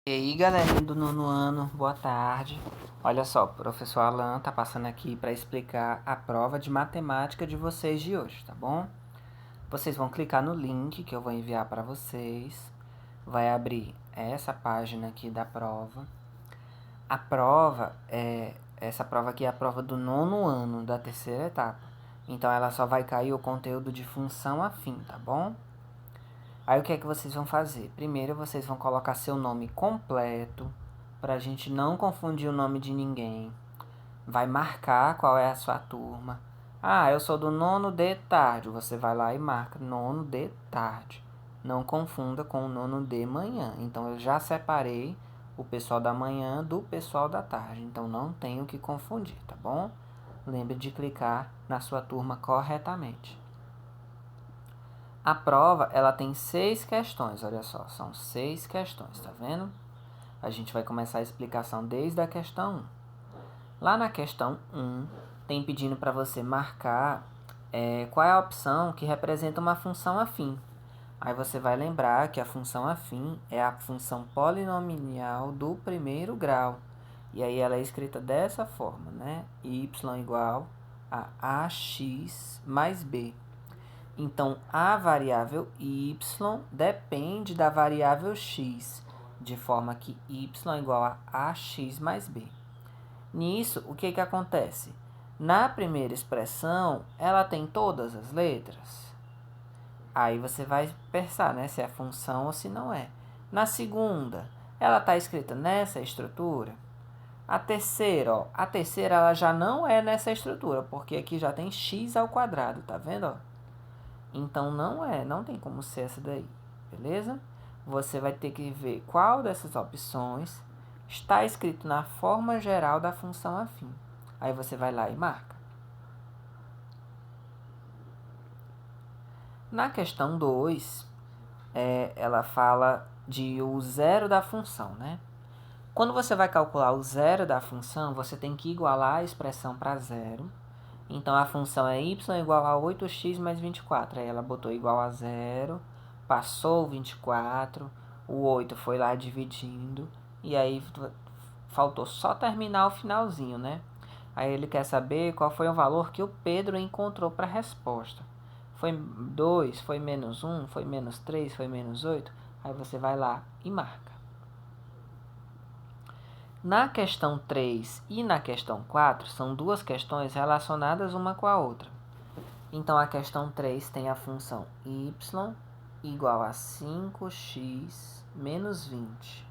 E aí, galerinha do nono ano, boa tarde. Olha só, o professor Alan tá passando aqui para explicar a prova de matemática de vocês de hoje, tá bom? Vocês vão clicar no link que eu vou enviar para vocês. Vai abrir essa página aqui da prova. Essa prova aqui é a prova do nono ano, da terceira etapa. Então, ela só vai cair o conteúdo de função afim, tá bom? Aí o que é que vocês vão fazer? Primeiro vocês vão colocar seu nome completo, para a gente não confundir o nome de ninguém. Vai marcar qual é a sua turma. Ah, eu sou do nono de tarde. Você vai lá e marca nono de tarde. Não confunda com o nono de manhã. Então eu já separei o pessoal da manhã do pessoal da tarde. Então não tenho que confundir, tá bom? Lembre de clicar na sua turma corretamente. A prova, ela tem 6 questões, olha só, são 6 questões, tá vendo? A gente vai começar a explicação desde a questão 1. Lá na questão 1, tem pedindo para você marcar qual é a opção que representa uma função afim. Aí você vai lembrar que a função afim é a função polinomial do primeiro grau. E aí ela é escrita dessa forma, né? Y igual a ax mais b. Então, a variável y depende da variável x, de forma que y é igual a ax mais b. Nisso, o que acontece? Na primeira expressão, ela tem todas as letras. Aí você vai pensar, né, se é função ou se não é. Na segunda, ela está escrita nessa estrutura. A terceira ela já não é nessa estrutura, porque aqui já tem x ao quadrado, tá vendo? Ó? Então não tem como ser essa daí, beleza? Você vai ter que ver qual dessas opções está escrito na forma geral da função afim. Aí você vai lá e marca. Na questão 2, ela fala de o zero da função, né? Quando você vai calcular o zero da função, você tem que igualar a expressão para zero. Então, a função é y igual a 8x mais 24. Aí ela botou igual a zero, passou o 24, o 8 foi lá dividindo, e aí faltou só terminar o finalzinho, né? Aí ele quer saber qual foi o valor que o Pedro encontrou para a resposta. Foi 2, foi menos 1, foi menos 3, foi menos 8? Aí você vai lá e marca. Na questão 3 e na questão 4, são duas questões relacionadas uma com a outra. Então, a questão 3 tem a função y igual a 5x menos 20.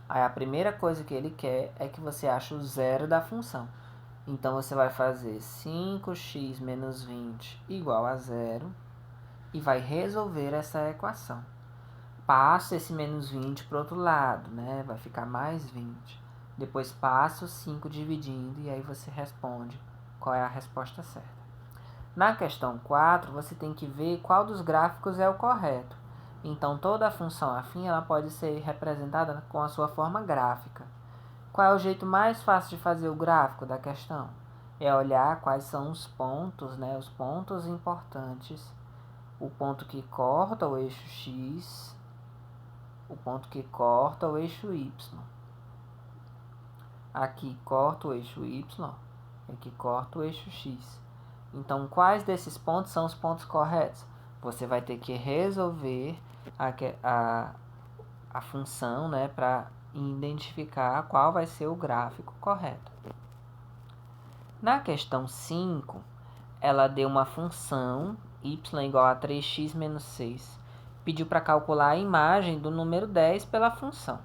Aí, a primeira coisa que ele quer é que você ache o zero da função. Então, você vai fazer 5x menos 20 igual a zero e vai resolver essa equação. Passa esse menos 20 para o outro lado, né? Vai ficar mais 20. Depois passa o 5 dividindo e aí você responde qual é a resposta certa. Na questão 4, você tem que ver qual dos gráficos é o correto. Então, toda a função afim ela pode ser representada com a sua forma gráfica. Qual é o jeito mais fácil de fazer o gráfico da questão? É olhar quais são os pontos, né? Os pontos importantes. O ponto que corta o eixo x, o ponto que corta o eixo y. Aqui corta o eixo y, aqui corta o eixo x. Então, quais desses pontos são os pontos corretos? Você vai ter que resolver a função, né, para identificar qual vai ser o gráfico correto. Na questão 5, ela deu uma função y igual a 3x menos 6. Pediu para calcular a imagem do número 10 pela função.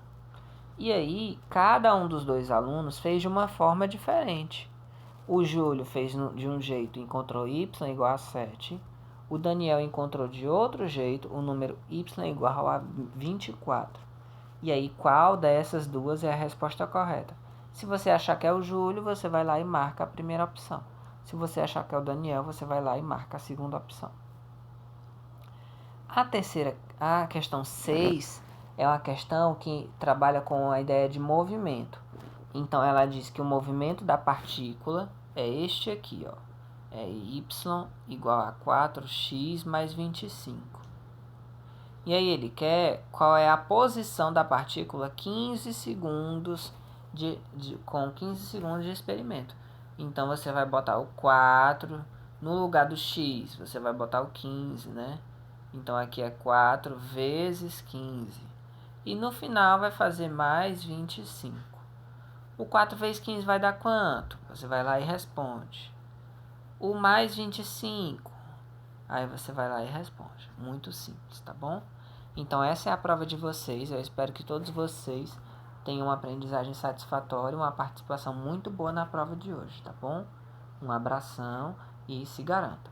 E aí, cada um dos dois alunos fez de uma forma diferente. O Júlio fez de um jeito e encontrou y igual a 7. O Daniel encontrou de outro jeito o número y igual a 24. E aí, qual dessas duas é a resposta correta? Se você achar que é o Júlio, você vai lá e marca a primeira opção. Se você achar que é o Daniel, você vai lá e marca a segunda opção. A questão 6 é uma questão que trabalha com a ideia de movimento. Então, ela diz que o movimento da partícula é este aqui, ó. É y igual a 4x mais 25. E aí ele quer qual é a posição da partícula 15 segundos com 15 segundos de experimento. Então você vai botar o 4 no lugar do x, você vai botar o 15, né? Então aqui é 4 vezes 15. E no final vai fazer mais 25. O 4 vezes 15 vai dar quanto? Você vai lá e responde. O mais 25. Aí você vai lá e responde. Muito simples, tá bom? Então essa é a prova de vocês. Eu espero que todos vocês tenham uma aprendizagem satisfatória, uma participação muito boa na prova de hoje, tá bom? Um abração e se garanta.